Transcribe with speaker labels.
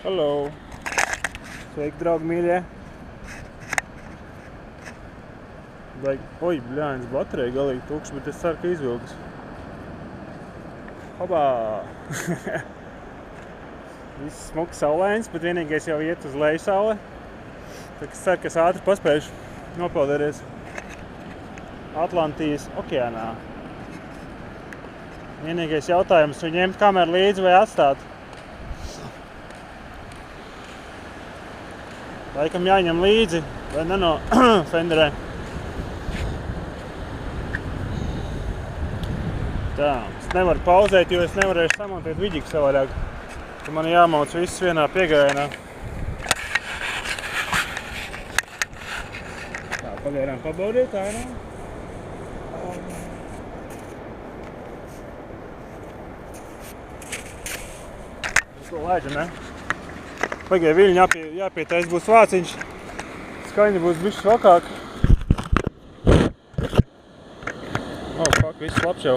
Speaker 1: Hello! Sveiki, draugi mīļie! Oi, bļāņas, baterija galīgi tukša, bet es ceru, ka izvilks. Hopā! Viss smuki saulains, bet vienīgais jau iet uz leju saule. Tā es ceru, ka es ātri paspēšu nopeldēties Atlantijas okeānā. Vienīgais jautājums, vai ņemt kameru līdzi vai atstāt. Laikam jāņem līdzi, vai ne no fenderē. Tā, es nevaru pauzēt, jo es nevarēšu samontēt viģiku savādāk. Tad man jāmauc viss vienā piegājienā. Tā, pagaidām pabaudiet, tā ir. To lēģu, ne? Pagaid, viļņi jāpietais būs vāciņš. Skaņa būs bišķi svakāk. Oh, fuck, viss labs jau.